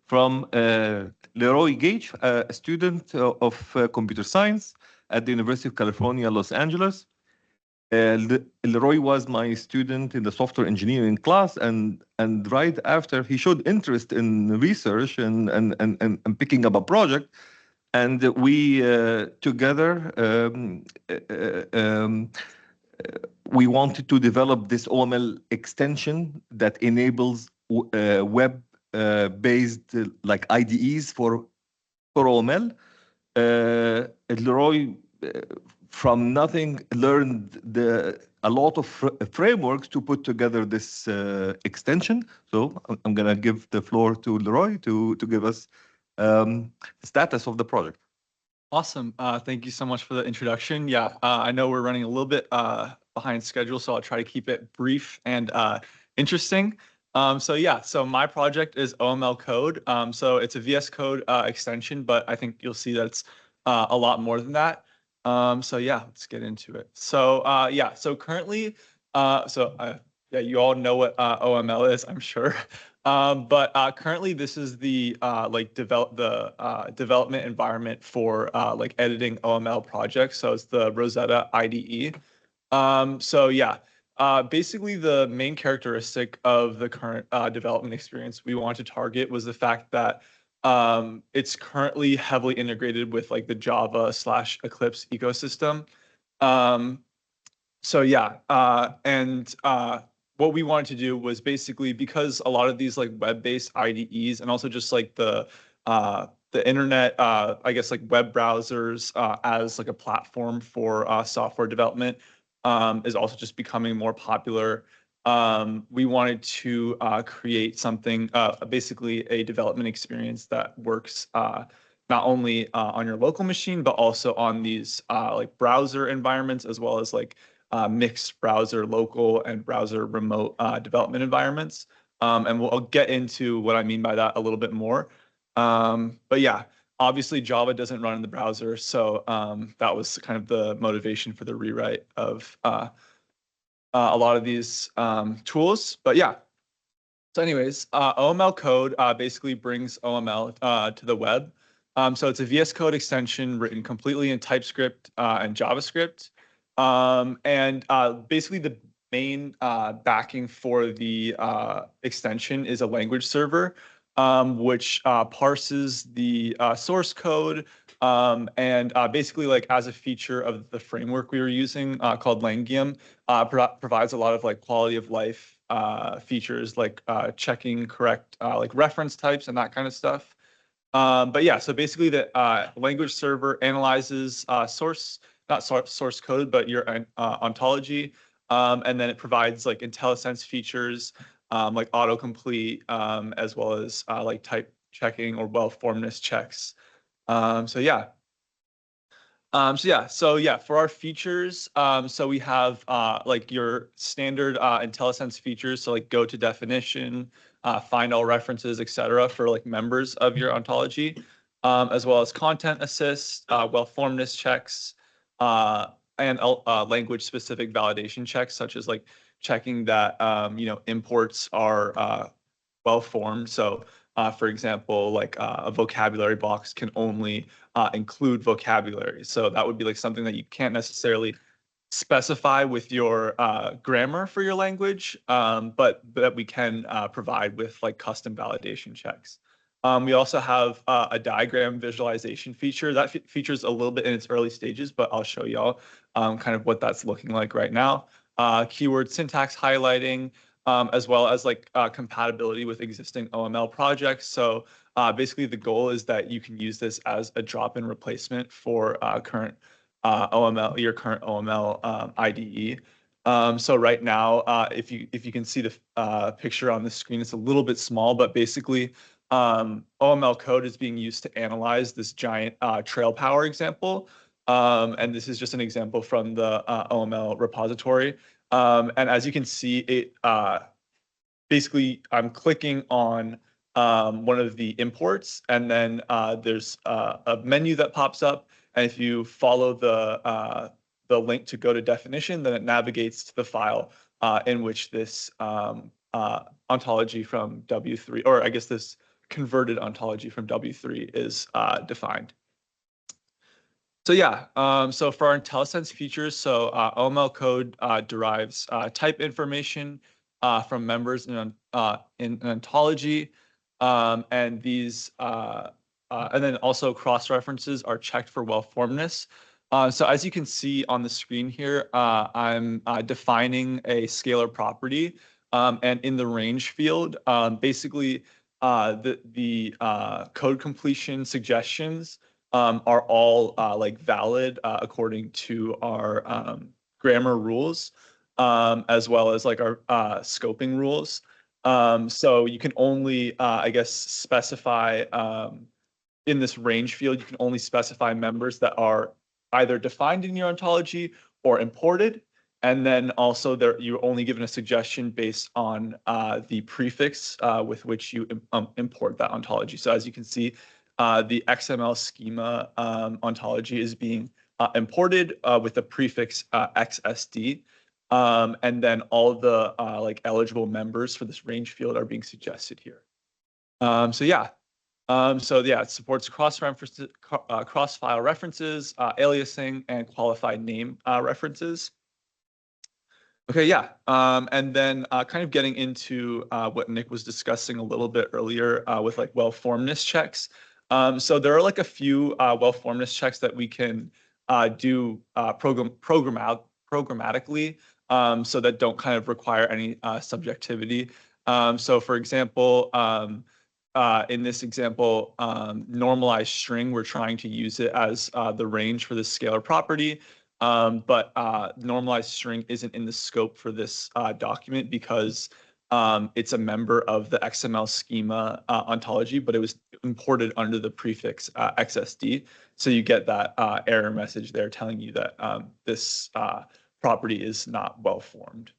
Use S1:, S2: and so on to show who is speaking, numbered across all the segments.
S1: from Leroy Gage, a student of computer science at the University of California, Los Angeles. Leroy was my student in the software engineering class, and right after he showed interest in research and picking up a project, and we together we wanted to develop this OML extension that enables web-based like IDEs for OML. Leroy, from nothing, learned a lot of frameworks to put together this extension. So I'm going to give the floor to Leroy to give us status of the project.
S2: Awesome. Thank you so much for the introduction. Yeah, I know we're running a little bit behind schedule, so I'll try to keep it brief and interesting. So my project is OML Code. So it's a VS Code extension, but I think you'll see that it's a lot more than that. Let's get into it. So currently, you all know what OML is, I'm sure. But currently, this is the development environment for like editing OML projects. So it's the Rosetta IDE. Basically, the main characteristic of the current development experience we want to target was the fact that it's currently heavily integrated with like the Java/Eclipse ecosystem. What we wanted to do was basically, because a lot of these like web-based IDEs and also just like the internet, I guess like web browsers as like a platform for software development is also just becoming more popular. We wanted to create something, basically a development experience that works not only on your local machine, but also on these like browser environments, as well as like mixed browser local and browser remote development environments. And I'll get into what I mean by that a little bit more. Obviously Java doesn't run in the browser. So that was kind of the motivation for the rewrite of a lot of these tools. So anyways, OML Code basically brings OML to the web. So it's a VS Code extension written completely in TypeScript and JavaScript. Basically the main backing for the extension is a language server, which parses the source code basically like as a feature of the framework we were using called Langium, provides a lot of like quality of life features like checking correct like reference types and that kind of stuff. So basically the language server analyzes not source code, but your ontology. And then it provides like IntelliSense features like autocomplete, as well as like type checking or well-formedness checks. For our features, so we have like your standard IntelliSense features, so like go to definition, find all references, etc., for like members of your ontology, as well as content assist, well-formedness checks, and language-specific validation checks, such as like checking that imports are well-formed. So, for example, like a vocabulary box can only include vocabulary. So that would be like something that you can't necessarily specify with your grammar for your language, but that we can provide with like custom validation checks. We also have a diagram visualization feature. That feature is a little bit in its early stages, but I'll show y'all kind of what that's looking like right now. Keyword syntax highlighting, as well as like compatibility with existing OML projects. So basically the goal is that you can use this as a drop-in replacement for your current OML IDE. So right now, if you can see the picture on the screen, it's a little bit small, but basically OML Code is being used to analyze this giant trail power example. And this is just an example from the OML repository. And as you can see, it basically I'm clicking on one of the imports, and then there's a menu that pops up. And if you follow the link to go to definition, then it navigates to the file in which this ontology from W3, or I guess this converted ontology from W3 is defined. So yeah, so for our IntelliSense features, so OML code derives type information from members in an ontology, and these and then also cross references are checked for well-formedness. So as you can see on the screen here, I'm defining a scalar property, and in the range field, basically the code completion suggestions are all like valid according to our grammar rules, as well as like our scoping rules. So you can only, I guess, specify in this range field, you can only specify members that are either defined in your ontology or imported. And then also there, you're only given a suggestion based on the prefix with which you import that ontology. So as you can see, the XML schema ontology is being imported with the prefix XSD. And then all of the like eligible members for this range field are being suggested here. So yeah, it supports cross-file references, aliasing, and qualified name references. Okay, yeah, and then kind of getting into what Nick was discussing a little bit earlier with like well-formedness checks. So there are like a few well-formedness checks that we can do programmatically, so that don't kind of require any subjectivity. So for example, in this example, normalized string, we're trying to use it as the range for this scalar property. But normalized string isn't in the scope for this document because it's a member of the XML schema ontology, but it was imported under the prefix XSD. So you get that error message there telling you that this property is not well formed.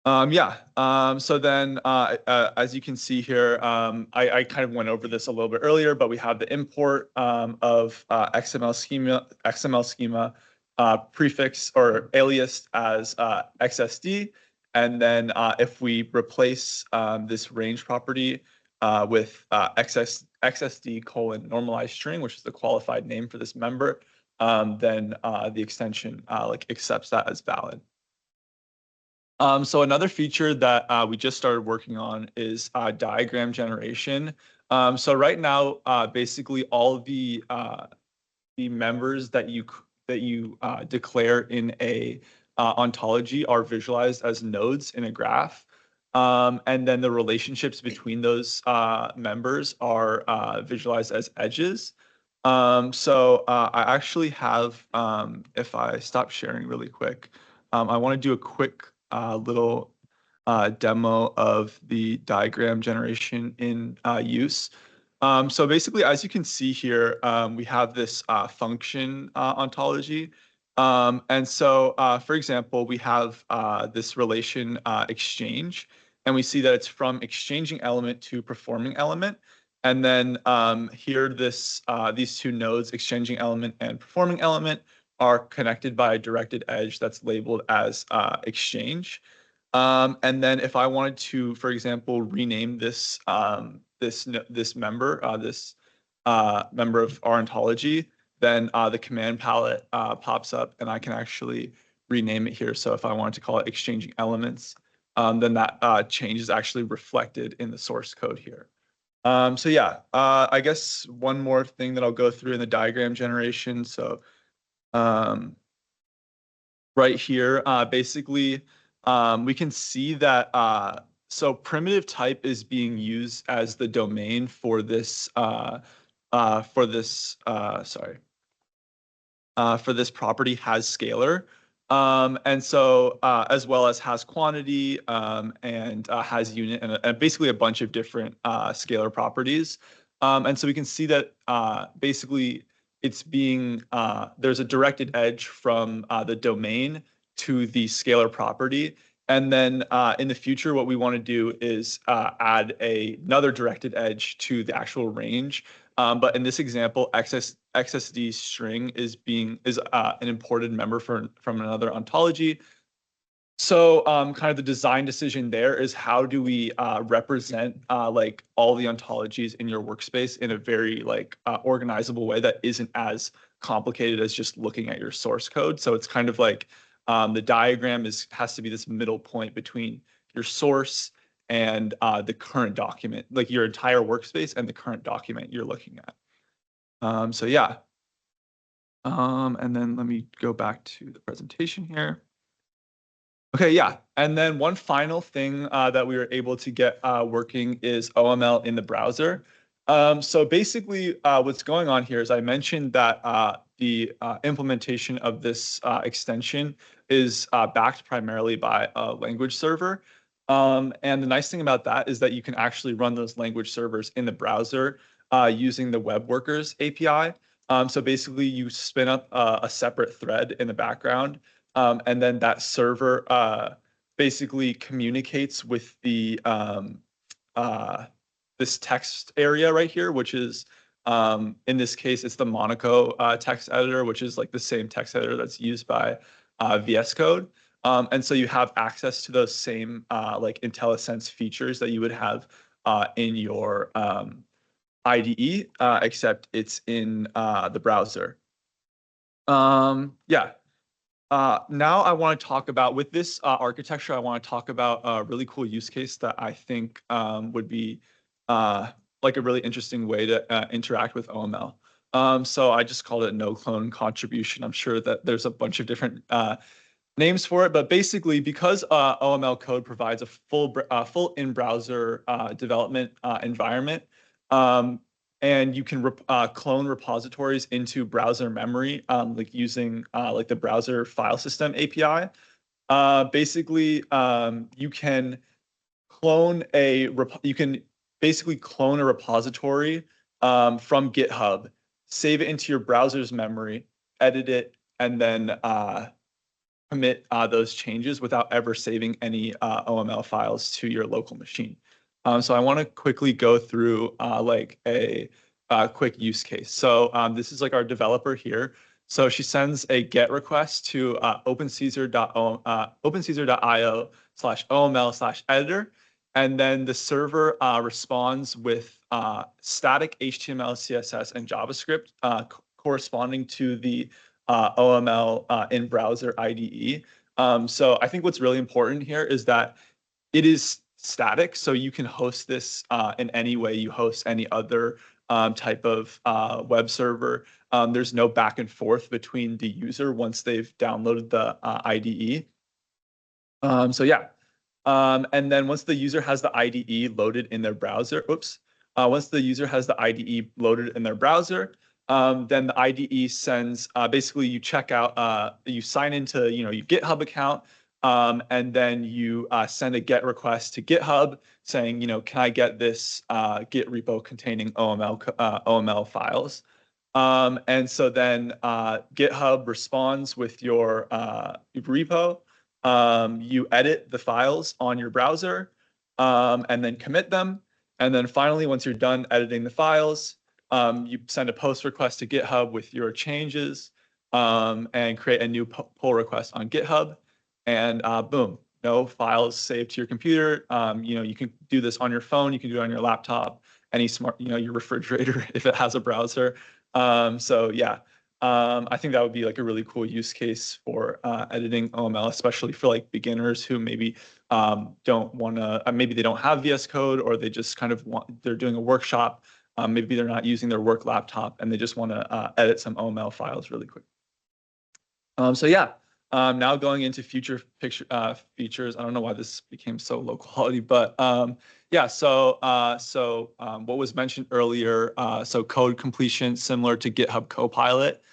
S2: So then as you can see here, I kind of went over this a little bit earlier, but we have the import of XML schema prefix or alias as XSD. And then if we replace this range property with XSD colon normalized string, which is the qualified name for this member, then the extension like accepts that as valid. So another feature that we just started working on is diagram generation. So right now, basically all the members that you declare in a ontology are visualized as nodes in a graph, and then the relationships between those members are visualized as edges. So I actually have, if I stop sharing really quick, I want to do a quick little demo of the diagram generation in use. So basically, as you can see here, we have this function ontology. And so, for example, we have this relation exchange, and we see that it's from exchanging element to performing element. And then here, these two nodes, exchanging element and performing element, are connected by a directed edge that's labeled as exchange. And then if I wanted to, for example, rename this this member of our ontology, then the command palette pops up, and I can actually rename it here. So if I wanted to call it exchanging elements, then that change is actually reflected in the source code here. So yeah, I guess one more thing that I'll go through in the diagram generation. So right here, basically, we can see that so primitive type is being used as the domain for this for this property has scalar. And so as well as has quantity and has unit and basically a bunch of different scalar properties. And so we can see that basically it's being there's a directed edge from the domain to the scalar property. And then in the future, what we want to do is add another directed edge to the actual range. But in this example, XSD string is an imported member from another ontology. So kind of the design decision there is how do we represent like all the ontologies in your workspace in a very like organizable way that isn't as complicated as just looking at your source code. So it's kind of like the diagram has to be this middle point between your source and the current document, like your entire workspace and the current document you're looking at. So yeah. And then let me go back to the presentation here. Okay, yeah. And then one final thing that we were able to get working is OML in the browser. So basically what's going on here is I mentioned that the implementation of this extension is backed primarily by a language server. And the nice thing about that is that you can actually run those language servers in the browser using the web workers API. So basically you spin up a separate thread in the background. And then that server basically communicates with the this text area right here, which is in this case, it's the Monaco text editor, which is like the same text editor that's used by VS Code. And so you have access to those same like IntelliSense features that you would have in your IDE, except it's in the browser. Yeah. Now I want to talk about, with this architecture, I want to talk about a really cool use case that I think would be like a really interesting way to interact with OML. So I just called it no clone contribution. I'm sure that there's a bunch of different names for it, but basically because OML code provides a full in-browser development environment, and you can clone repositories into browser memory, like using like the browser file system API. Basically, you can basically clone a repository from GitHub, save it into your browser's memory, edit it, and then commit those changes without ever saving any OML files to your local machine. So I want to quickly go through like a quick use case. So this is like our developer here. So she sends a GET request to opencaesar.io/oml/editor. And then the server responds with static HTML, CSS, and JavaScript corresponding to the OML in browser IDE. So I think what's really important here is that it is static, so you can host this in any way you host any other type of web server. There's no back and forth between the user once they've downloaded the IDE. So yeah, and then once the user has the IDE loaded in their browser, once the user has the IDE loaded in their browser, then the IDE sends, basically you check out, you sign into, your GitHub account, and then you send a GET request to GitHub saying, can I get this Git repo containing OML files? And so then GitHub responds with your repo. You edit the files on your browser and then commit them. And then finally, once you're done editing the files, you send a post request to GitHub with your changes and create a new pull request on GitHub. And boom, no files saved to your computer. You can do this on your phone. You can do it on your laptop, any smart, your refrigerator if it has a browser. So yeah, I think that would be like a really cool use case for editing OML, especially for like beginners who maybe don't want to, maybe they don't have VS Code, or they just kind of they're doing a workshop. Maybe they're not using their work laptop and they just want to edit some OML files really quick. So yeah, now going into future features. I don't know why this became so low quality, but yeah. So what was mentioned earlier, so code completion similar to GitHub Copilot.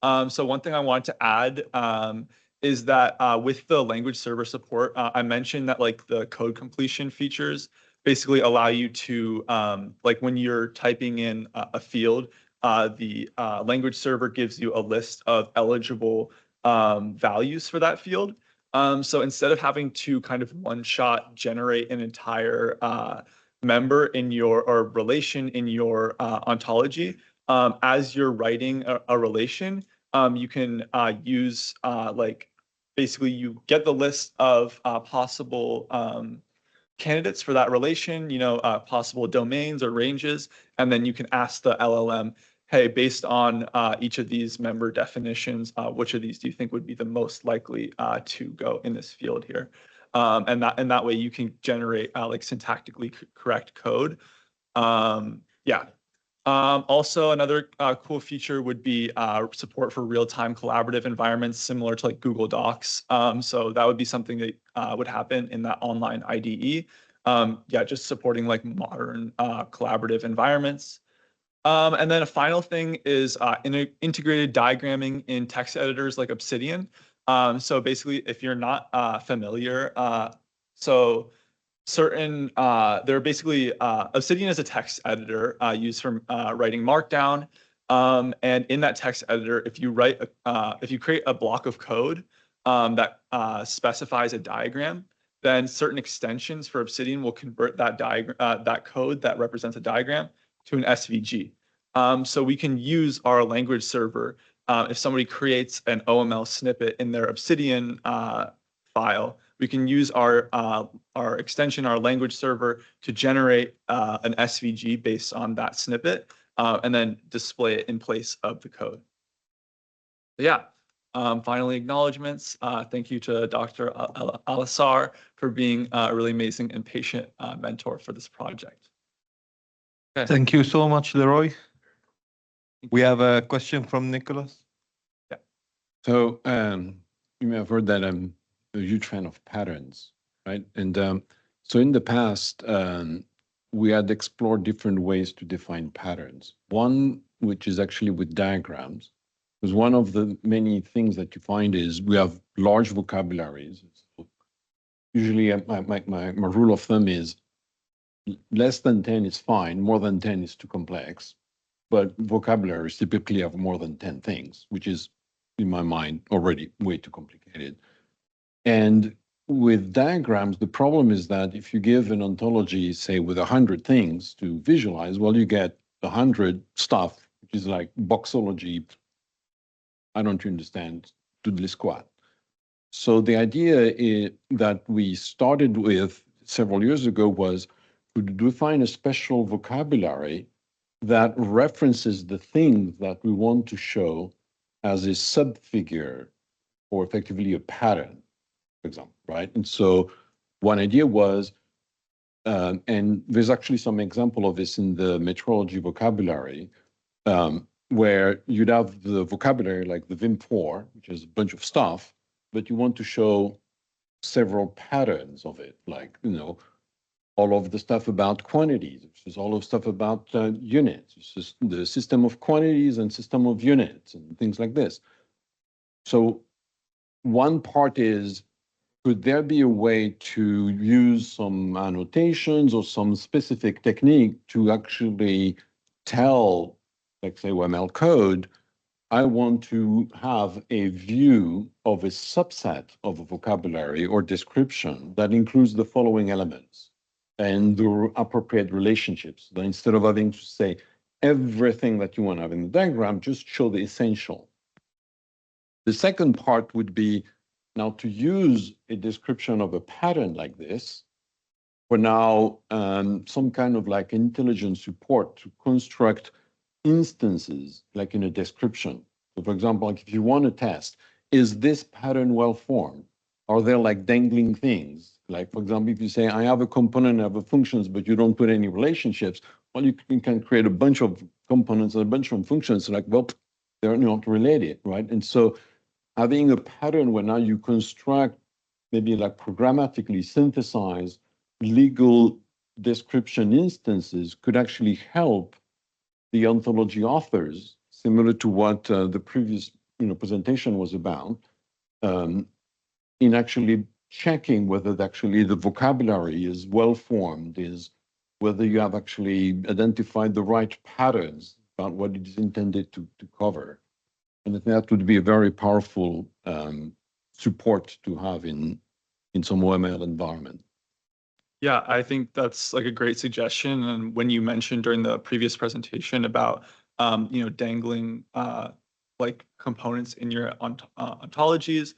S2: So one thing I wanted to add is that with the language server support, I mentioned that like the code completion features basically allow you to like when you're typing in a field, the language server gives you a list of eligible values for that field. So instead of having to kind of one-shot generate an entire member in your or relation in your ontology, as you're writing a relation, you can use like basically you get the list of possible candidates for that relation, possible domains or ranges, and then you can ask the LLM, hey, based on each of these member definitions, which of these do you think would be the most likely to go in this field here? And that way you can generate like syntactically correct code. Yeah. Also, another cool feature would be support for real-time collaborative environments similar to like Google Docs. So that would be something that would happen in that online IDE. Yeah, just supporting like modern collaborative environments. And then a final thing is integrated diagramming in text editors like Obsidian. So basically, if you're not familiar, so certain they're basically Obsidian is a text editor used for writing Markdown. And in that text editor, if you create a block of code that specifies a diagram, then certain extensions for Obsidian will convert that that code that represents a diagram to an SVG. So we can use our language server if somebody creates an OML snippet in their Obsidian file. We can use our extension, our language server, to generate an SVG based on that snippet, and then display it in place of the code. But yeah. Finally, acknowledgements. Thank you to Dr. Alisar for being a really amazing and patient mentor for this project. Okay.
S1: Thank you so much, Leroy. We have a question from Nicholas.
S2: Yeah.
S3: So you may have heard that I'm a huge fan of patterns, right? And so in the past, we had explored different ways to define patterns. One, which is actually with diagrams, because one of the many things that you find is we have large vocabularies. Usually my rule of thumb is less than 10 is fine, more than 10 is too complex. But vocabularies typically have more than 10 things, which is, in my mind, already way too complicated. And with diagrams, the problem is that if you give an ontology, say, with 100 things to visualize, well, you get 100 stuff, which is like boxology. I don't understand diddly squat. So the idea that we started with several years ago was to define a special vocabulary that references the things that we want to show as a subfigure or effectively a pattern, for example, right? And so one idea was, and there's actually some example of this in the metrology vocabulary, where you'd have the vocabulary like the Vim4, which is a bunch of stuff, but you want to show several patterns of it, like, all of the stuff about quantities, which is all of stuff about units, which is the system of quantities and system of units and things like this. So one part is, could there be a way to use some annotations or some specific technique to actually tell, like say OML code, I want to have a view of a subset of a vocabulary or description that includes the following elements and the appropriate relationships. So instead of having to say everything that you want to have in the diagram, just show the essential. The second part would be now to use a description of a pattern like this for now some kind of like intelligent support to construct instances like in a description. So for example, like if you want to test, is this pattern well formed? Are there like dangling things? Like for example, if you say, I have a component, I have a functions, but you don't put any relationships, well, you can create a bunch of components and a bunch of functions like, well, they're not related, right? And so having a pattern where now you construct, maybe like programmatically synthesize legal description instances could actually help the ontology authors, similar to what the previous presentation was about, in actually checking whether actually the vocabulary is well formed, is whether you have actually identified the right patterns about what it is intended to cover. And I think that would be a very powerful support to have in some OML environment.
S2: Yeah, I think that's like a great suggestion. And when you mentioned during the previous presentation about, dangling like components in your ontologies,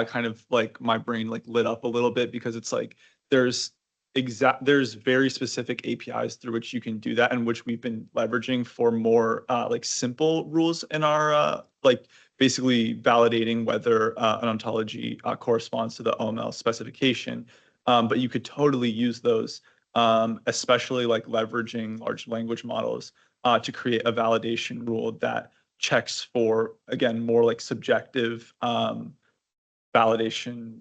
S2: kind of like my brain like lit up a little bit, because it's like there's very specific APIs through which you can do that, and which we've been leveraging for more like simple rules in our like basically validating whether an ontology corresponds to the OML specification. But you could totally use those, especially like leveraging large language models to create a validation rule that checks for, again, more like subjective validation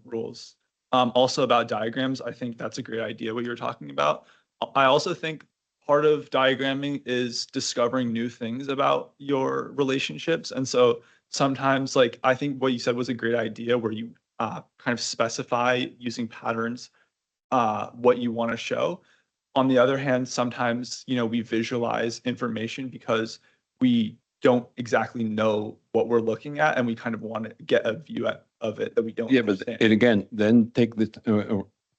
S2: rules. Also about diagrams, I think that's a great idea what you're talking about. I also think part of diagramming is discovering new things about your relationships. And so sometimes, like, I think what you said was a great idea, where you kind of specify using patterns what you want to show. On the other hand, sometimes, we visualize information because we don't exactly know what we're looking at, and we kind of want to get a view of it that we don't understand.
S3: But again, then take the,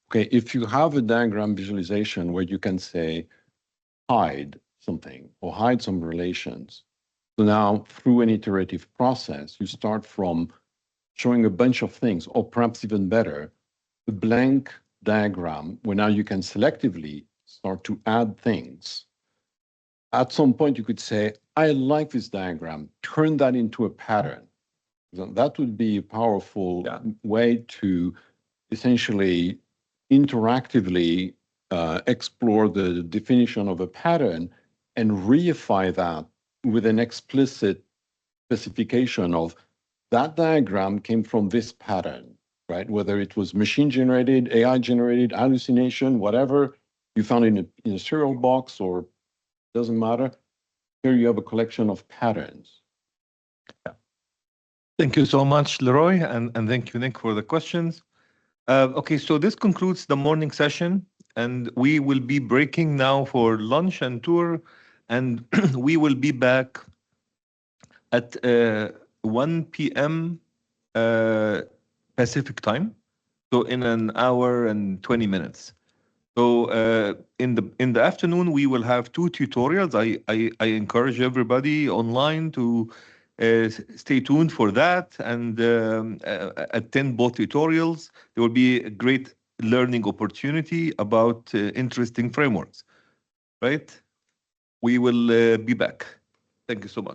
S3: okay, if you have a diagram visualization where you can say, hide something or hide some relations. So now through an iterative process, you start from showing a bunch of things, or perhaps even better, a blank diagram where now you can selectively start to add things. At some point, you could say, I like this diagram, turn that into a pattern. That would be a powerful way to essentially interactively explore the definition of a pattern and reify that with an explicit specification of that diagram came from this pattern, right? Whether it was machine generated, AI generated, hallucination, whatever you found in a cereal box, or doesn't matter. Here you have a collection of patterns.
S1: Thank you so much, Leroy, and thank you, Nick, for the questions. Okay, so this concludes the morning session, and we will be breaking now for lunch and tour, and we will be back at 1 p.m. Pacific time, so in an hour and 20 minutes. So in the afternoon, we will have 2 tutorials. I encourage everybody online to stay tuned for that and attend both tutorials. There will be a great learning opportunity about interesting frameworks, right? We will be back. Thank you so much.